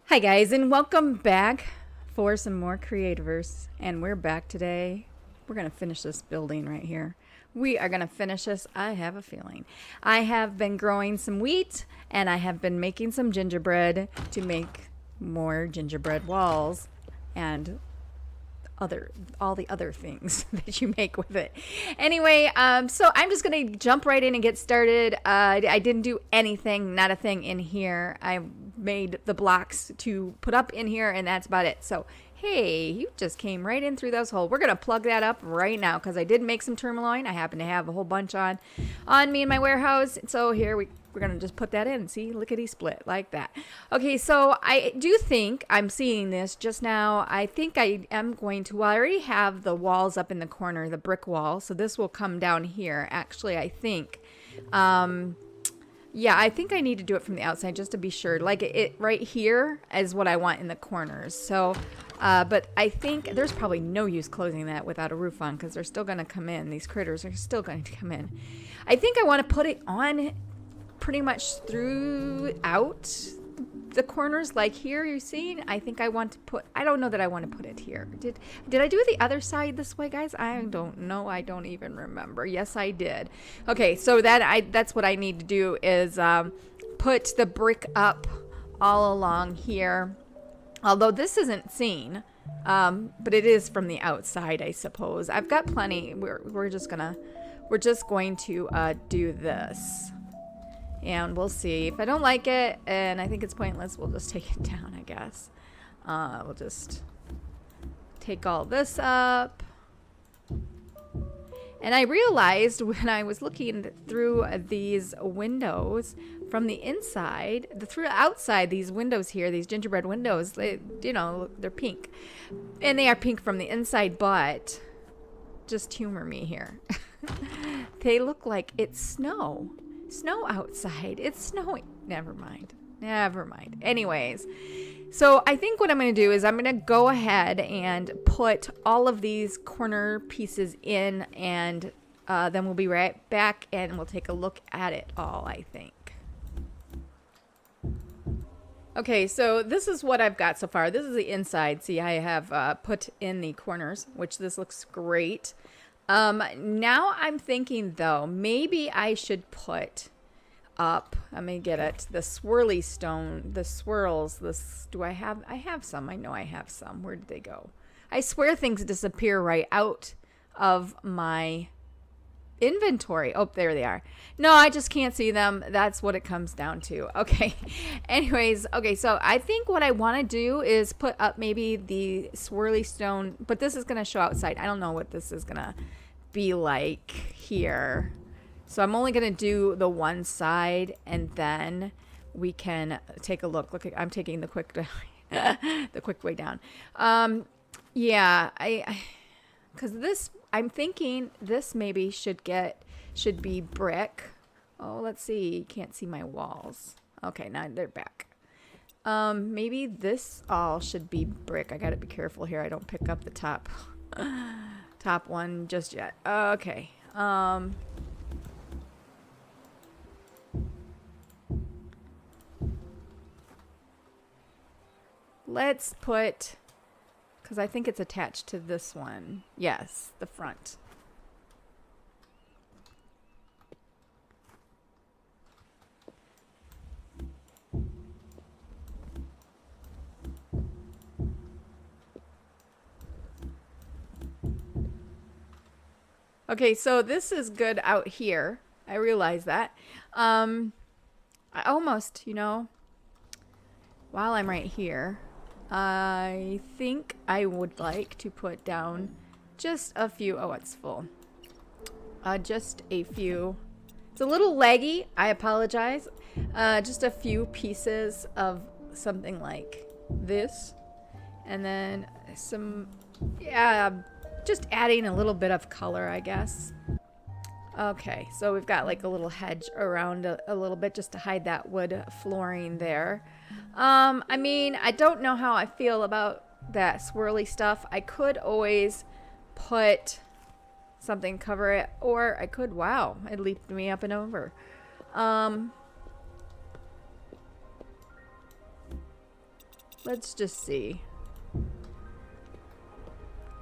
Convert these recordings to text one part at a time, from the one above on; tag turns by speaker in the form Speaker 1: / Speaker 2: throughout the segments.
Speaker 1: Hi guys, and welcome back for some more Creativerse. And we're back today. We're going to finish this building right here. We are going to finish this. I have a feeling. I have been growing some wheat and I have been making some gingerbread to make more gingerbread walls and all the other things that you make with it. Anyway, so I'm just gonna jump right in and get started. I didn't do anything, not a thing in here. I made the blocks to put up in here, and that's about it. So hey, you just came right in through those holes. We're gonna plug that up right now because I did make some tourmaline. I happen to have a whole bunch on me in my warehouse. So here we're gonna just put that in. See, lickety split like that. Okay, so I do think I'm seeing this just now. I think I am going to, well, I already have the walls up in the corner, the brick wall. So this will come down here. Actually, I think, yeah, I think I need to do it from the outside just to be sure. Like it right here is what I want in the corners. So, but I think there's probably no use closing that without a roof on because they're still going to come in. These critters are still going to come in. I think I want to put it on pretty much throughout the corners, like here you see. I think I want to put, I don't know that I want to put it here. Did I do the other side this way, guys? I don't know. I don't even remember. Yes, I did. Okay, so that's what I need to do is put the brick up all along here. Although this isn't seen, but it is from the outside, I suppose. I've got plenty. We're just going to do this. And we'll see. If I don't like it and I think it's pointless, we'll just take it down, I guess. We'll just take all this up. And I realized when I was looking through these windows from the inside, through outside these windows here, these gingerbread windows, they're pink. And they are pink from the inside, but just humor me here. They look like it's snow outside. It's snowing. Never mind. Anyways, so I think what I'm going to do is I'm going to go ahead and put all of these corner pieces in, and then we'll be right back and we'll take a look at it all, I think. Okay, so this is what I've got so far. This is the inside. See, I have put in the corners, which this looks great. Now I'm thinking though, maybe I should put up, let me get it, the swirly stone, the swirls, I have some, I know I have some. Where did they go? I swear things disappear right out of my inventory. Oh, there they are. No, I just can't see them. That's what it comes down to. Okay. Anyways, okay, so I think what I want to do is put up maybe the swirly stone, but this is going to show outside. I don't know what this is going to be like here. So I'm only going to do the one side and then we can take a look. Look, I'm taking the quick way down. Yeah, cuz this, I'm thinking this maybe should be brick. Oh, let's see. You can't see my walls. Okay, now they're back. Maybe this all should be brick. I got to be careful here. I don't pick up the top one just yet. Okay. Let's put, because I think it's attached to this one. Yes, the front. Okay, so this is good out here. I realize that. I almost, while I'm right here, I think I would like to put down just a few. Oh, it's full. Just a few. It's a little leggy. I apologize. Just a few pieces of something like this. And then some, yeah, just adding a little bit of color, I guess. Okay, so we've got like a little hedge around a little bit just to hide that wood flooring there. I mean, I don't know how I feel about that swirly stuff. I could always put something cover it, or I could, wow, it leaped me up and over. let's just see.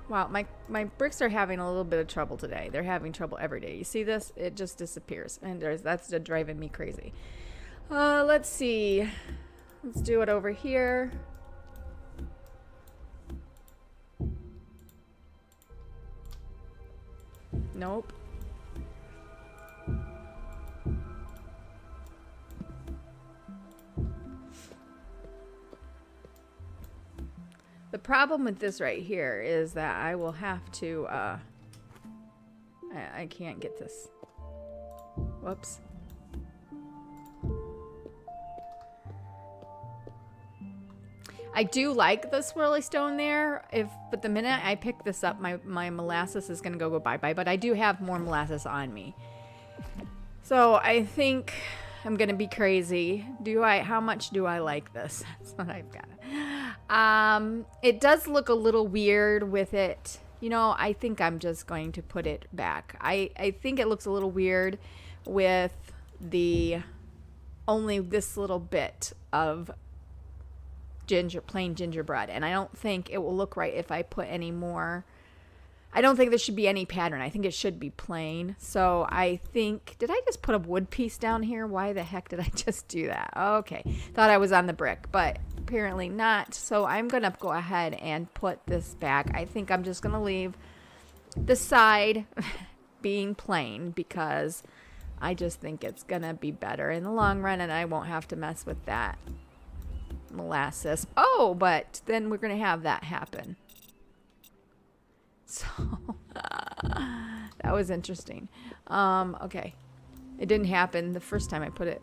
Speaker 1: Wow, my bricks are having a little bit of trouble today. They're having trouble every day. You see this? It just disappears. And that's just driving me crazy. Let's see. Let's do it over here. Nope. The problem with this right here is that I will have to, I can't get this. Whoops. I do like the swirly stone there, but the minute I pick this up, my molasses is going to go bye-bye, but I do have more molasses on me. So I think I'm going to be crazy. How much do I like this? That's what I've got. It does look a little weird with it. You know, I think I'm just going to put it back. I think it looks a little weird with only this little bit of plain gingerbread, and I don't think it will look right if I put any more. I don't think there should be any pattern. I think it should be plain. So I think, did I just put a wood piece down here? Why the heck did I just do that? Okay, thought I was on the brick, but apparently not. So I'm gonna go ahead and put this back. I think I'm just gonna leave the side being plain because I just think it's gonna be better in the long run, and I won't have to mess with that molasses. Oh, but then we're gonna have that happen. So that was interesting. Okay, it didn't happen the first time I put it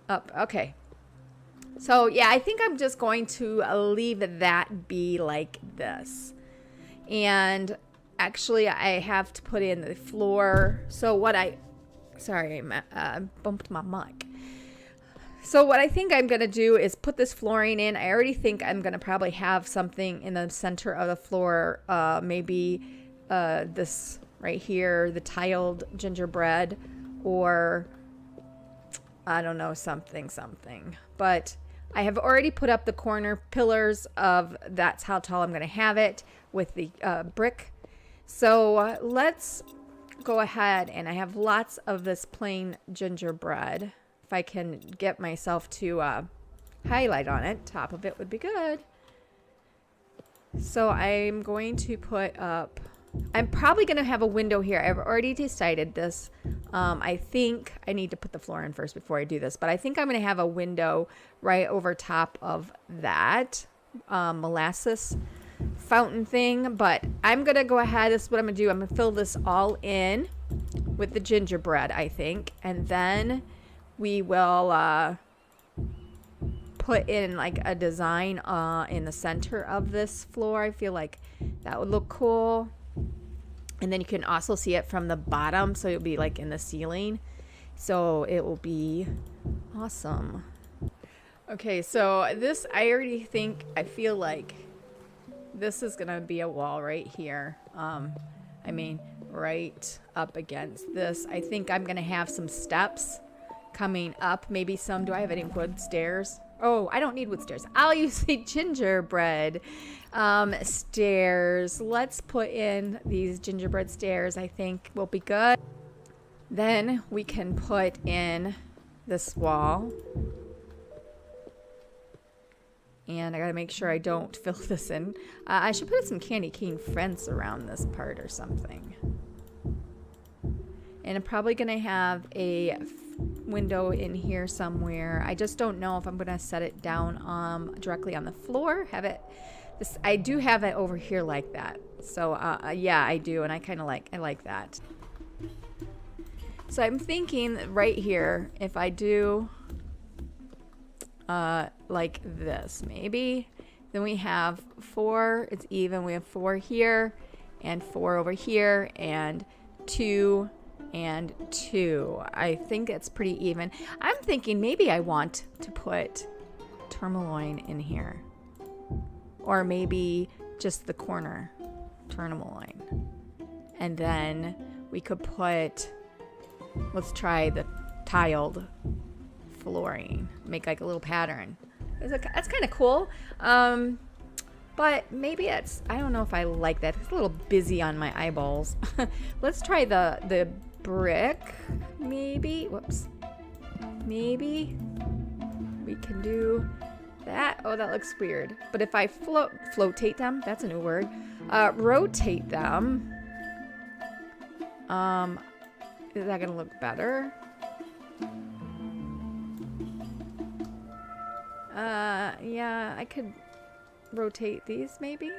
Speaker 1: up. Okay, so yeah, I think I'm just going to leave that be like this. And actually I have to put in the floor. So sorry, I bumped my mic. So what I think I'm going to do is put this flooring in. I already think I'm going to probably have something in the center of the floor. Maybe this right here, the tiled gingerbread, or I don't know, something. But I have already put up the corner pillars of that's how tall I'm going to have it with the brick. So let's go ahead, and I have lots of this plain gingerbread. If I can get myself to highlight on it, top of it would be good. So I'm going to put up, I'm probably going to have a window here. I've already decided this. I think I need to put the floor in first before I do this, but I think I'm going to have a window right over top of that molasses fountain thing. But I'm going to go ahead. This is what I'm going to do. I'm going to fill this all in with the gingerbread, I think. And then we will put in like a design in the center of this floor. I feel like that would look cool. And then you can also see it from the bottom, so it'll be like in the ceiling. So it will be awesome. Okay, so this, I feel like this is gonna be a wall right here. I mean, right up against this. I think I'm gonna have some steps coming up, maybe some, do I have any wood stairs? Oh, I don't need wood stairs. I'll use the gingerbread stairs. Let's put in these gingerbread stairs. I think will be good. Then we can put in this wall. And I gotta make sure I don't fill this in. I should put some candy cane fence around this part or something. And I'm probably gonna have a window in here somewhere. I just don't know if I'm gonna set it down directly on the floor. I do have it over here like that. So yeah, I do, and I like that. So I'm thinking right here, if I do like this, maybe, then we have 4. It's even. We have 4 here, and 4 over here, and 2. And 2. I think it's pretty even. I'm thinking maybe I want to put tourmaline in here, or maybe just the corner tourmaline, and then we could put, let's try the tiled flooring, make like a little pattern. That's kind of cool. But maybe it's, I don't know if I like that. It's a little busy on my eyeballs. Let's try the brick, maybe. Whoops. Maybe we can do that. Oh, that looks weird. But if I flotate them, that's a new word. Rotate them. Is that gonna look better? Yeah, I could rotate these maybe.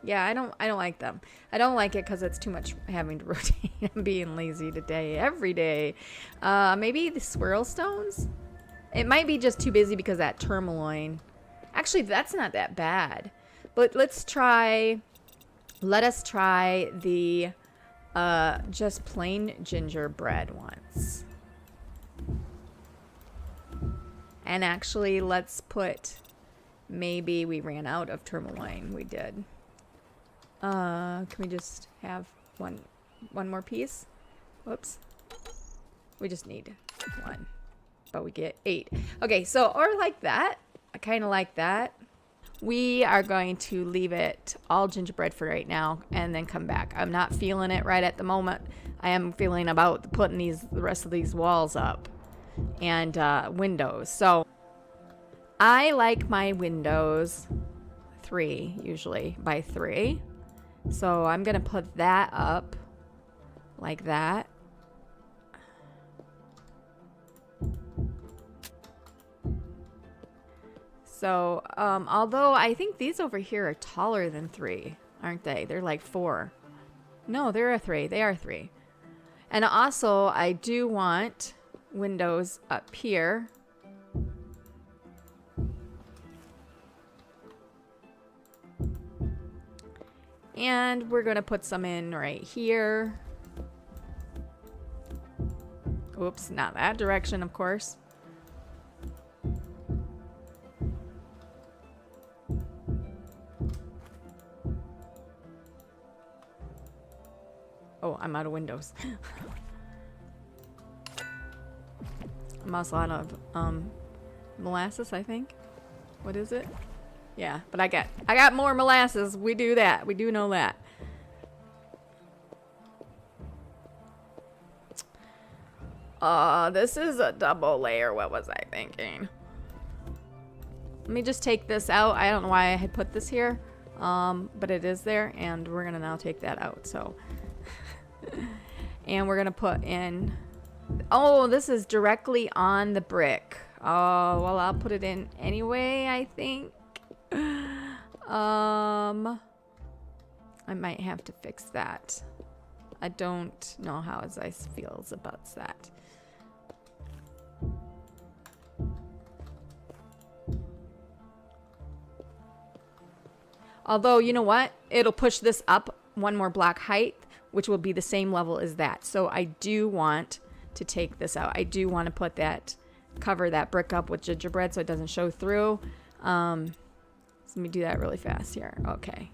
Speaker 1: Yeah, I don't like them. I don't like it because it's too much having to rotate. I'm being lazy today, every day. Maybe the swirl stones? It might be just too busy because of that tourmaline. Actually, that's not that bad. But let us try the just plain gingerbread ones. And actually, let's put, maybe we ran out of tourmaline. We did. Can we just have one more piece? Whoops. We just need one. But we get 8. Okay, so, or like that. I kind of like that. We are going to leave it all gingerbread for right now and then come back. I'm not feeling it right at the moment. I am feeling about putting the rest of these walls up and windows. So I like my windows 3 usually by 3. So I'm going to put that up like that. So, although I think these over here are taller than 3, aren't they? They're like 4. No, they're a 3. They are 3. And also, I do want windows up here. And we're going to put some in right here. Oops, not that direction, of course. Oh, I'm out of windows. I'm also out of molasses, I think. What is it? Yeah, but I got more molasses. We do that. We do know that. This is a double layer. What was I thinking? Let me just take this out. I don't know why I had put this here. But it is there, and we're gonna now take that out. So and we're gonna put in, oh, this is directly on the brick. Oh, well, I'll put it in anyway, I think. I might have to fix that. I don't know how Zeiss feels about that. Although, you know what? It'll push this up one more block height, which will be the same level as that. So I do want to take this out. I do want to put that, cover that brick up with gingerbread so it doesn't show through. So let me do that really fast here. Okay.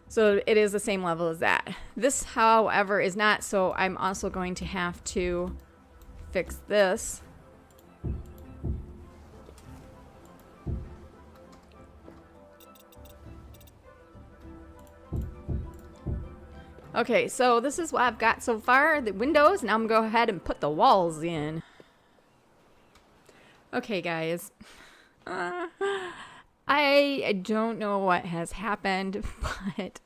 Speaker 1: So it is the same level as that. This, however, is not, so I'm also going to have to fix this. Okay, so this is what I've got so far, the windows. Now I'm going to go ahead and put the walls in. Okay, guys. I don't know what has happened, but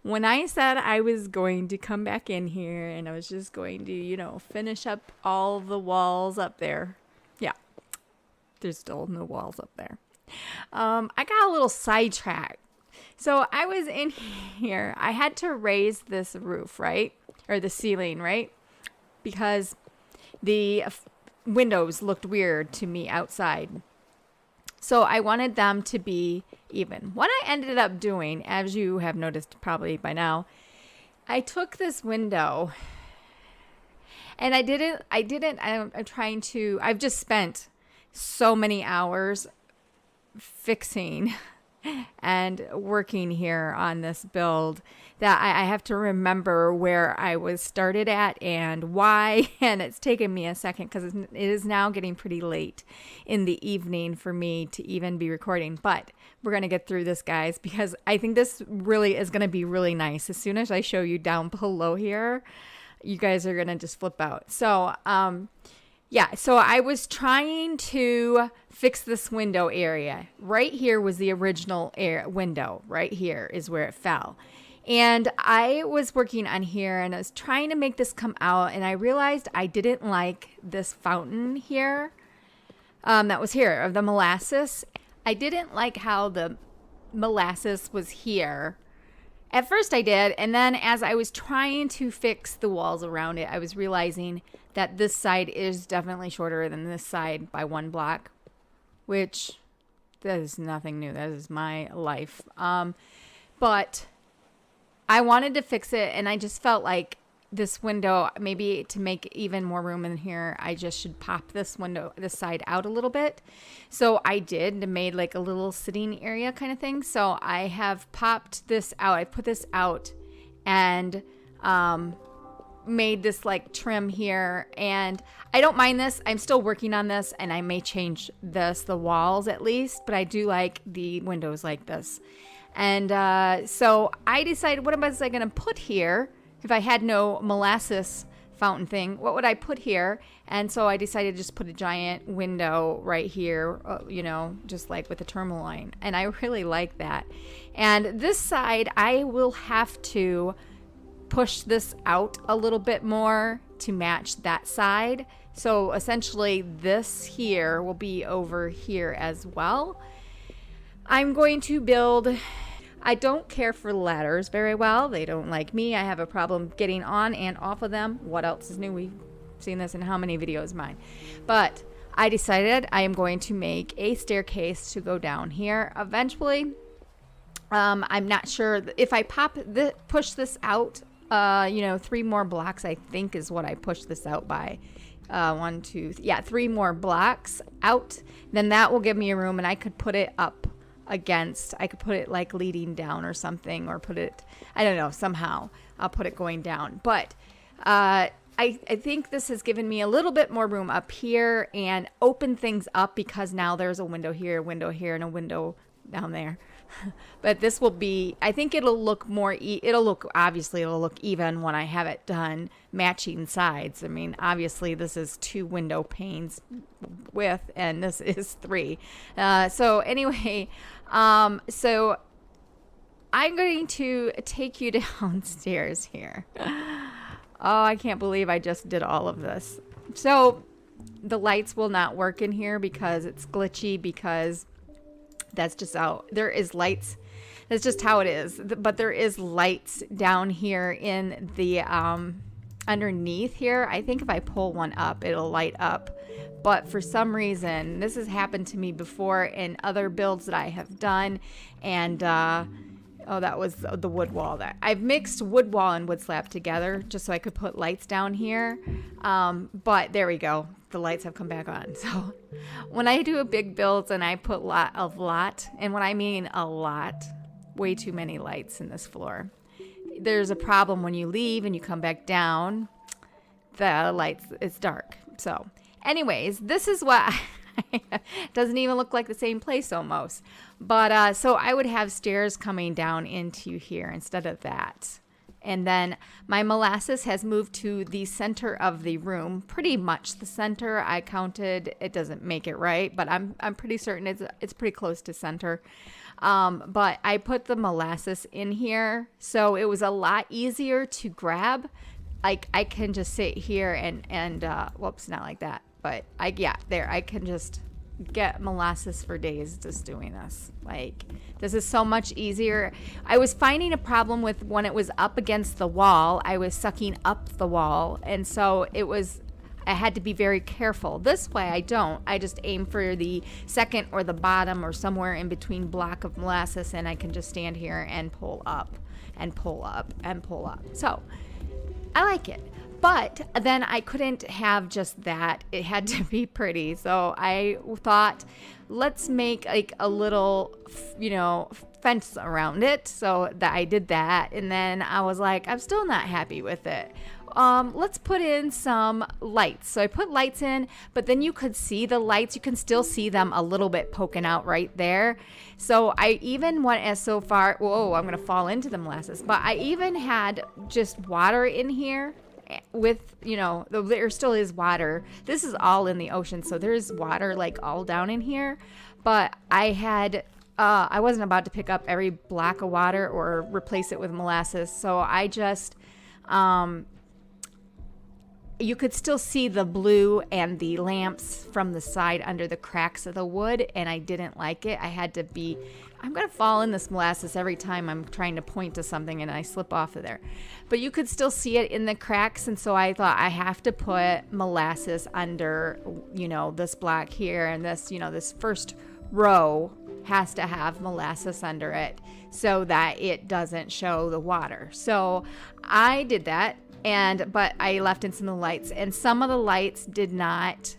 Speaker 1: when I said I was going to come back in here and I was just going to, you know, finish up all the walls up there. Yeah, there's still no walls up there. I got a little sidetracked. So I was in here. I had to raise this roof, right? Or the ceiling, right? Because the windows looked weird to me outside. So I wanted them to be even. What I ended up doing, as you have noticed probably by now, I took this window and I've just spent so many hours fixing and working here on this build that I have to remember where I was started at and why. And it's taken me a second because it is now getting pretty late in the evening for me to even be recording. But we're going to get through this, guys, because I think this really is going to be really nice. As soon as I show you down below here, you guys are going to just flip out. So, yeah, so I was trying to fix this window area. Right here was the original window. Right here is where it fell. And I was working on here and I was trying to make this come out, and I realized I didn't like this fountain here that was here of the molasses. I didn't like how the molasses was here. At first I did, and then as I was trying to fix the walls around it, I was realizing that this side is definitely shorter than this side by 1 block, which that is nothing new. That is my life. But I wanted to fix it, and I just felt like this window, maybe to make even more room in here, I just should pop this window, this side out a little bit. So I did, made like a little sitting area kind of thing. So I have popped this out. I put this out and made this like trim here, and I don't mind this. I'm still working on this, and I may change the walls at least, but I do like the windows like this. And so I decided, what was I going to put here? If I had no molasses fountain thing, what would I put here? And so I decided to just put a giant window right here, just like with a tourmaline. And I really like that. And this side, I will have to push this out a little bit more to match that side. So essentially this here will be over here as well. I'm going to build... I don't care for ladders very well. They don't like me. I have a problem getting on and off of them. What else is new? We've seen this in how many videos mine. But I decided I am going to make a staircase to go down here eventually. I'm not sure if I push this out, 3 more blocks, I think is what I push this out by. 3 more blocks out. Then that will give me a room, and I could put it up against, I could put it like leading down or something, or put it, I don't know, somehow I'll put it going down. But I think this has given me a little bit more room up here and open things up, because now there's a window here, and a window down there. But this will be, I think it'll look more, it'll look even when I have it done matching sides. I mean, obviously this is 2 window panes width, and this is 3. So anyway, so I'm going to take you downstairs here. Oh, I can't believe I just did all of this. So the lights will not work in here because it's glitchy, because that's just how there is lights. That's just how it is. But there is lights down here in the underneath here. I think if I pull one up, it'll light up. But for some reason, this has happened to me before in other builds that I have done. And that was the wood wall. That I've mixed wood wall and wood slab together just so I could put lights down here. But there we go. The lights have come back on. So when I do a big build and I put a lot, and when I mean a lot, way too many lights in this floor, there's a problem when you leave and you come back down, the lights, it's dark. So anyways, this is what doesn't even look like the same place almost. But so I would have stairs coming down into here instead of that. And then my molasses has moved to the center of the room, pretty much the center. I counted, it doesn't make it right, but I'm pretty certain it's pretty close to center. But I put the molasses in here, so it was a lot easier to grab. Like I can just sit here and whoops, not like that. But I can just get molasses for days just doing this. Like, this is so much easier. I was finding a problem with when it was up against the wall. I was sucking up the wall, and so I had to be very careful. This way I don't. I just aim for the second or the bottom or somewhere in between block of molasses, and I can just stand here and pull up and pull up and pull up. So I like it. But then I couldn't have just that. It had to be pretty. So I thought, let's make like a little, fence around it. So that I did that. And then I was like, I'm still not happy with it. Let's put in some lights. So I put lights in, but then you could see the lights. You can still see them a little bit poking out right there. So I even went as so far, whoa, I'm going to fall into the molasses. But I even had just water in here with, there still is water. This is all in the ocean. So there's water like all down in here. But I wasn't about to pick up every block of water or replace it with molasses. So I just, you could still see the blue and the lamps from the side under the cracks of the wood, and I didn't like it. I'm going to fall in this molasses every time I'm trying to point to something and I slip off of there. But you could still see it in the cracks, and so I thought I have to put molasses under, this block here, and this, this first row has to have molasses under it so that it doesn't show the water. So I did that. But I left in some of the lights, and some of the lights did not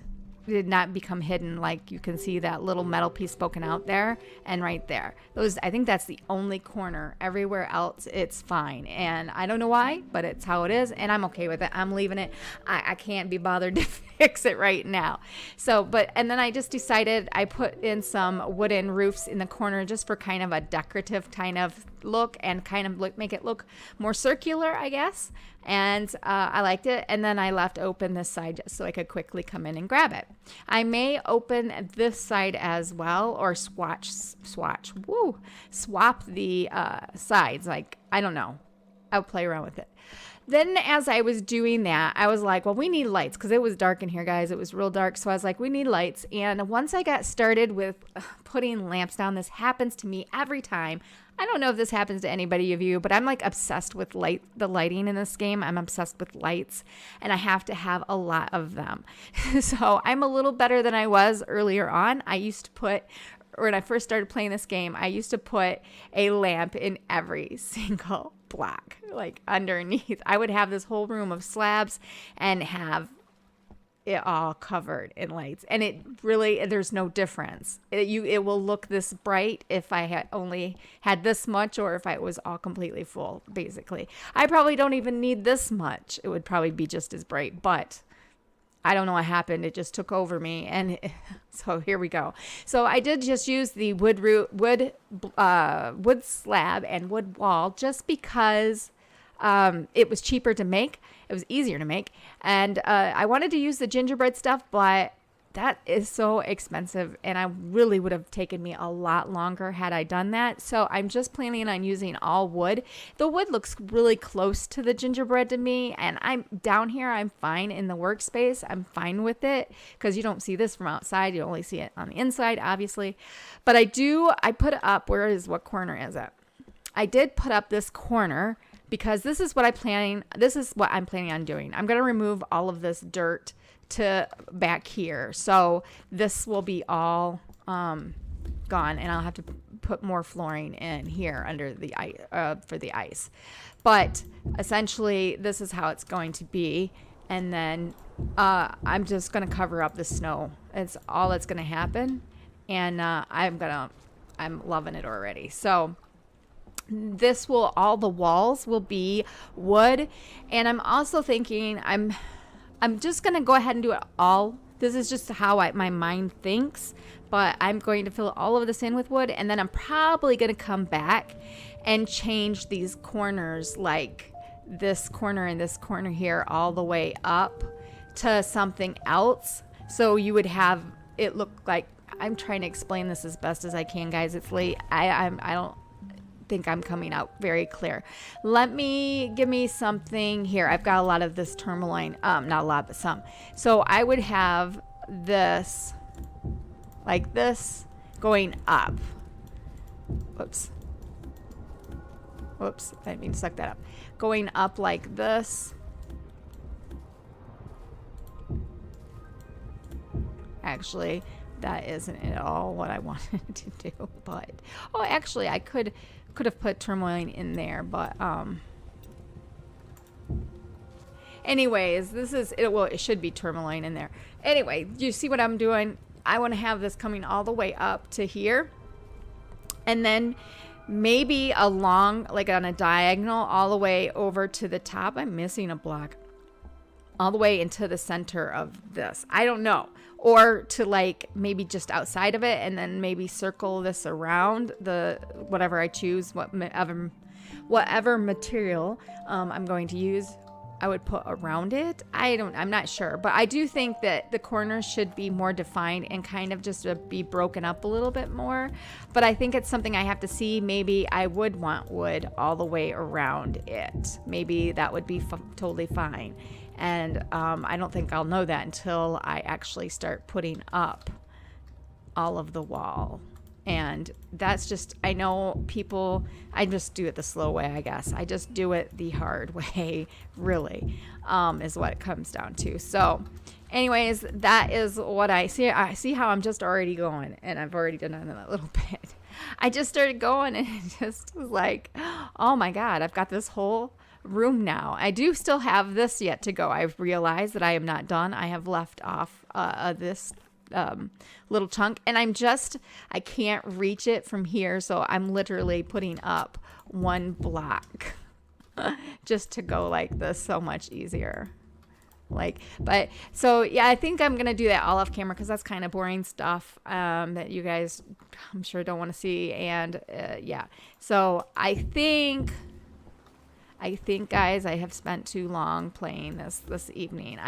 Speaker 1: become hidden. Like you can see that little metal piece poking out there and right there. I think that's the only corner. Everywhere else, it's fine. And I don't know why, but it's how it is, and I'm okay with it. I'm leaving it. I can't be bothered to fix it right now. And then I just decided I put in some wooden roofs in the corner just for kind of a decorative kind of look and kind of make it look more circular, I guess. And I liked it. And then I left open this side just so I could quickly come in and grab it. I may open this side as well, or swap the sides. Like, I don't know. I'll play around with it. Then as I was doing that, I was like, well, we need lights, because it was dark in here, guys. It was real dark. So I was like, we need lights. And once I got started with putting lamps down, this happens to me every time. I don't know if this happens to anybody of you, but I'm like obsessed with the lighting in this game. I'm obsessed with lights, and I have to have a lot of them. So I'm a little better than I was earlier on. When I first started playing this game, I used to put a lamp in every single block, like underneath. I would have this whole room of slabs and have it all covered in lights, and there's no difference. It will look this bright if I had only had this much, or if I was all completely full. Basically, I probably don't even need this much. It would probably be just as bright, but I don't know what happened. It just took over me, and so here we go. So I did just use the wood slab and wood wall just because it was cheaper to make. It was easier to make. And I wanted to use the gingerbread stuff, but that is so expensive, and I really would have taken me a lot longer had I done that. So I'm just planning on using all wood. The wood looks really close to the gingerbread to me, and I'm down here. I'm fine in the workspace. I'm fine with it because you don't see this from outside. You only see it on the inside, obviously. But I put it up. What corner is it? I did put up this corner because this is what I'm planning on doing. I'm going to remove all of this dirt to back here. So this will be all gone, and I'll have to put more flooring in here under the for the ice. But essentially, this is how it's going to be. And then I'm just going to cover up the snow. It's all that's going to happen. And I'm loving it already. So all the walls will be wood. And I'm also thinking I'm just going to go ahead and do it all. This is just how my mind thinks, but I'm going to fill all of this in with wood, and then I'm probably going to come back and change these corners, like this corner and this corner here, all the way up to something else. So you would have it look like, I'm trying to explain this as best as I can, guys. It's late. I don't think I'm coming out very clear. Give me something here. I've got a lot of this tourmaline, not a lot, but some. So I would have this like this going up. Whoops, I didn't mean to suck that up. Going up like this. actually, that isn't at all what I wanted to do. But, oh, actually, I could have put tourmaline in there, but, anyways, it should be tourmaline in there. Anyway, you see what I'm doing? I want to have this coming all the way up to here. And then maybe along, like on a diagonal, all the way over to the top. I'm missing a block. All the way into the center of this. I don't know. Or to like maybe just outside of it and then maybe circle this around the whatever I choose, whatever material I'm going to use. I would put around it. I'm not sure, but I do think that the corners should be more defined and kind of just be broken up a little bit more. But I think it's something I have to see. Maybe I would want wood all the way around it. Maybe that would be totally fine. And I don't think I'll know that until I actually start putting up all of the wall. And that's just, I know people, I just do it the slow way, I guess. I just do it the hard way, really, is what it comes down to. So anyways, that is what I see how I'm just already going, and I've already done it a little bit. I just started going and it just was like, oh my God, I've got this whole room now. I do still have this yet to go. I've realized that I am not done. I have left off this little chunk, and I can't reach it from here, so I'm literally putting up one block just to go like this. So much easier. But so yeah, I think I'm gonna do that all off camera because that's kind of boring stuff that you guys, I'm sure, don't want to see. And yeah, so I think guys, I have spent too long playing this evening.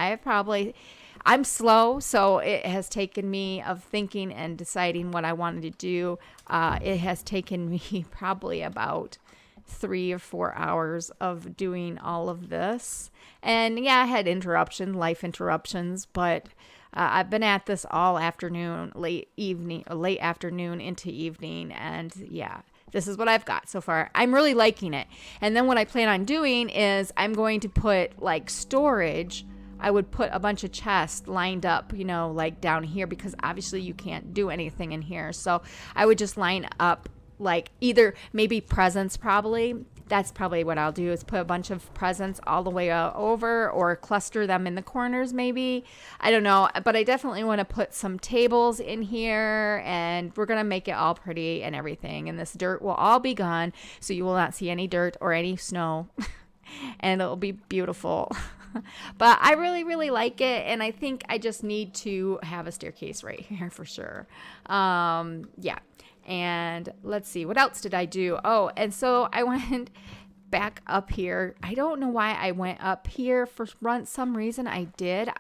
Speaker 1: I'm slow, so it has taken me of thinking and deciding what I wanted to do. It has taken me probably about 3 or 4 hours of doing all of this. And yeah, I had life interruptions, but I've been at this all afternoon, late afternoon into evening, and yeah. This is what I've got so far. I'm really liking it. And then what I plan on doing is I'm going to put like storage. I would put a bunch of chests lined up, like down here, because obviously you can't do anything in here. So I would just line up like either maybe presents probably. That's probably what I'll do, is put a bunch of presents all the way over, or cluster them in the corners maybe. I don't know, but I definitely want to put some tables in here, and we're going to make it all pretty and everything. And this dirt will all be gone, so you will not see any dirt or any snow, and it'll be beautiful. But I really, really like it, and I think I just need to have a staircase right here for sure. Yeah. And let's see, what else did I do? Oh, and so I went back up here. I don't know why I went up here for some reason I did.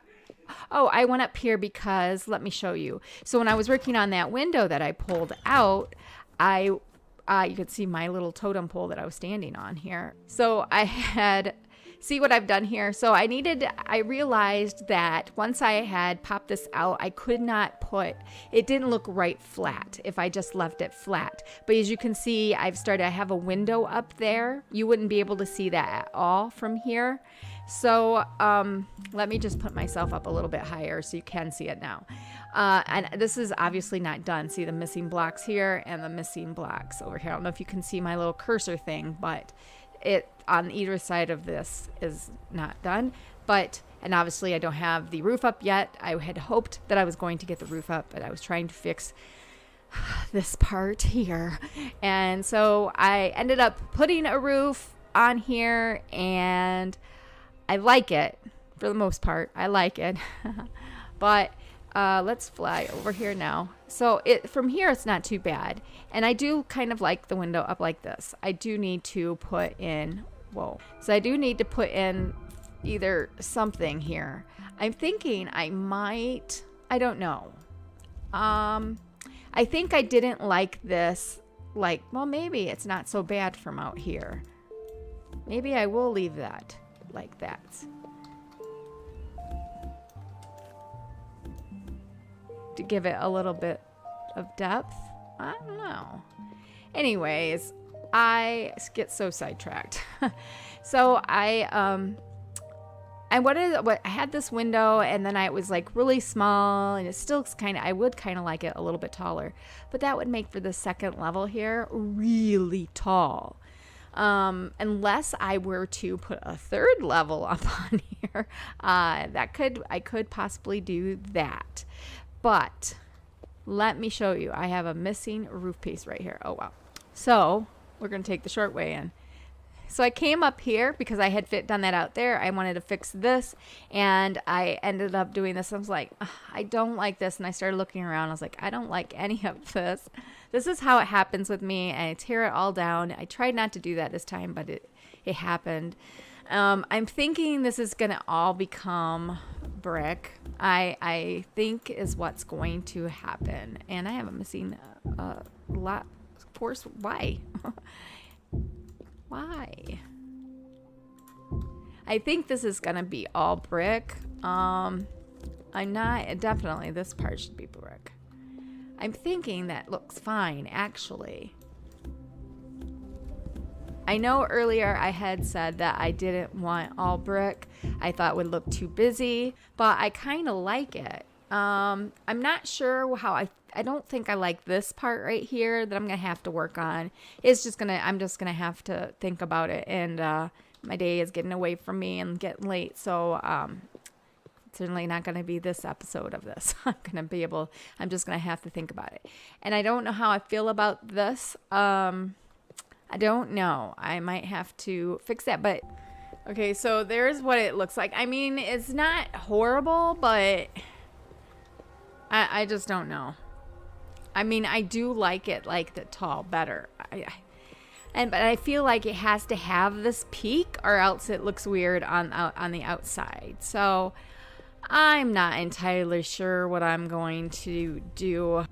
Speaker 1: Oh, I went up here because, let me show you. So when I was working on that window that I pulled out, you could see my little totem pole that I was standing on here. So I had... See what I've done here? So I realized that once I had popped this out, I could not it didn't look right flat if I just left it flat. But as you can see, I have a window up there. You wouldn't be able to see that at all from here. So let me just put myself up a little bit higher so you can see it now. And this is obviously not done. See the missing blocks here and the missing blocks over here. I don't know if you can see my little cursor thing, but it on either side of this is not done. And obviously I don't have the roof up yet. I had hoped that I was going to get the roof up, but I was trying to fix this part here. And so I ended up putting a roof on here, and I like it for the most part. I like it. But let's fly over here now. So from here, it's not too bad. And I do kind of like the window up like this. I do need to put in, So I do need to put in either something here. I'm thinking I don't know. I think I didn't like this. Maybe it's not so bad from out here. Maybe I will leave that like that. To give it a little bit of depth. I don't know. Anyways, I get so sidetracked. So I I had this window, and then it was like really small, and it still kind of, I would kind of like it a little bit taller, but that would make for the second level here really tall. Unless I were to put a third level up on here, I could possibly do that. But let me show you. I have a missing roof piece right here. Oh, wow. So we're going to take the short way in. So I came up here because I had done that out there. I wanted to fix this, and I ended up doing this. I was like, I don't like this. And I started looking around. I was like, I don't like any of this. This is how it happens with me. And I tear it all down. I tried not to do that this time, but it happened. I'm thinking this is going to all become brick. I think is what's going to happen. And I have a missing lot. Of course, why? Why? I think this is gonna be all brick. I'm not, definitely this part should be brick. I'm thinking that looks fine, actually. I know earlier I had said that I didn't want all brick. I thought it would look too busy, but I kind of like it. I'm not sure how I don't think I like this part right here that I'm going to have to work on. I'm just going to have to think about it. And, my day is getting away from me and getting late. So, it's certainly not going to be this episode of this. I'm just going to have to think about it. And I don't know how I feel about this. I don't know. I might have to fix that, but okay. So there's what it looks like. I mean, it's not horrible, but I just don't know. I mean, I do like it like the tall better. But I feel like it has to have this peak or else it looks weird on the outside. So I'm not entirely sure what I'm going to do.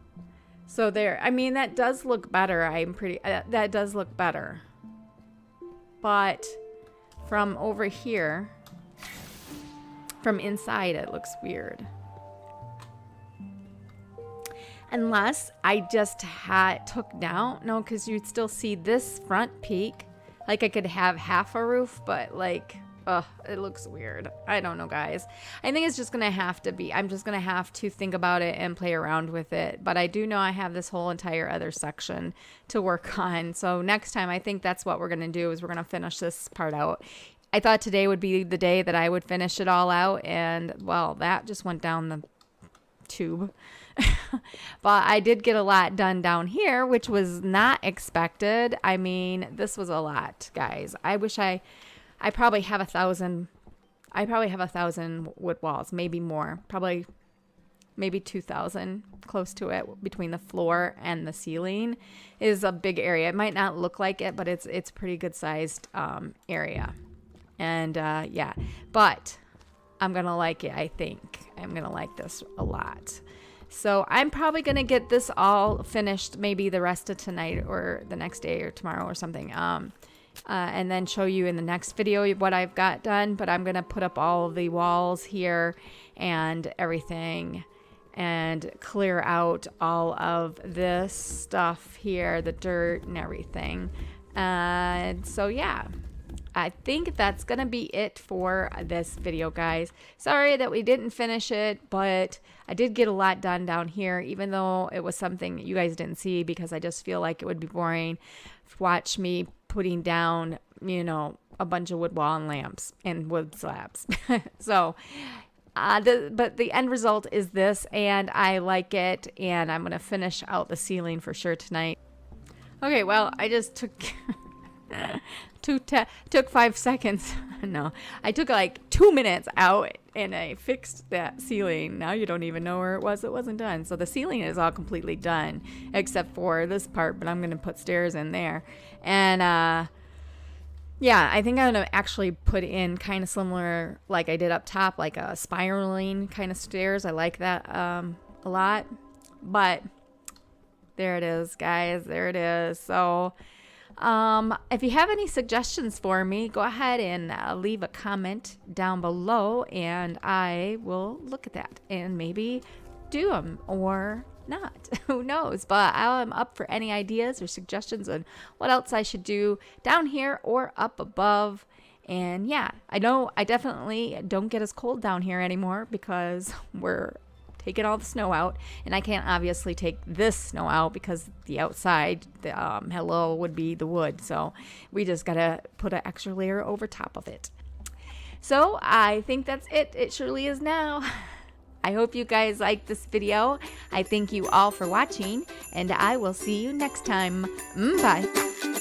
Speaker 1: So there, I mean, that does look better. That does look better. But from over here, from inside, it looks weird. Unless I just took down, no, because you'd still see this front peak. Like I could have half a roof, but like, it looks weird. I don't know, guys. I think it's just going to have to be, I'm just going to have to think about it and play around with it. But I do know I have this whole entire other section to work on. So next time, I think that's what we're going to do is we're going to finish this part out. I thought today would be the day that I would finish it all out. And well, that just went down the tube. But I did get a lot done down here, which was not expected. I mean, this was a lot, guys. I probably have 1,000. I probably have 1,000 wood walls, maybe more, maybe 2,000, close to it. Between the floor and the ceiling is a big area. It might not look like it, but it's pretty good sized area. And yeah, but I'm gonna like it. I think I'm gonna like this a lot. So I'm probably going to get this all finished maybe the rest of tonight or the next day or tomorrow or something. And then show you in the next video what I've got done. But I'm going to put up all of the walls here and everything and clear out all of this stuff here, the dirt and everything. And so, yeah. I think that's going to be it for this video, guys. Sorry that we didn't finish it, but I did get a lot done down here, even though it was something that you guys didn't see because I just feel like it would be boring. Watch me putting down, a bunch of wood wall and lamps and wood slabs. So, but the end result is this, and I like it, and I'm going to finish out the ceiling for sure tonight. Okay, well, I just took... took 5 seconds. No, I took like 2 minutes out and I fixed that ceiling. Now you don't even know where it was. It wasn't done. So the ceiling is all completely done except for this part, but I'm going to put stairs in there. And yeah, I think I'm going to actually put in kind of similar like I did up top, like a spiraling kind of stairs. I like that a lot. But there it is, guys. There it is. So if you have any suggestions for me, go ahead and leave a comment down below and I will look at that and maybe do them or not. Who knows? But I'm up for any ideas or suggestions on what else I should do down here or up above. And yeah, I know I definitely don't get as cold down here anymore because we're taking all the snow out, and I can't obviously take this snow out because the outside, hello, would be the wood. So we just gotta put an extra layer over top of it. So I think that's it. It surely is now. I hope you guys liked this video. I thank you all for watching, and I will see you next time. Bye.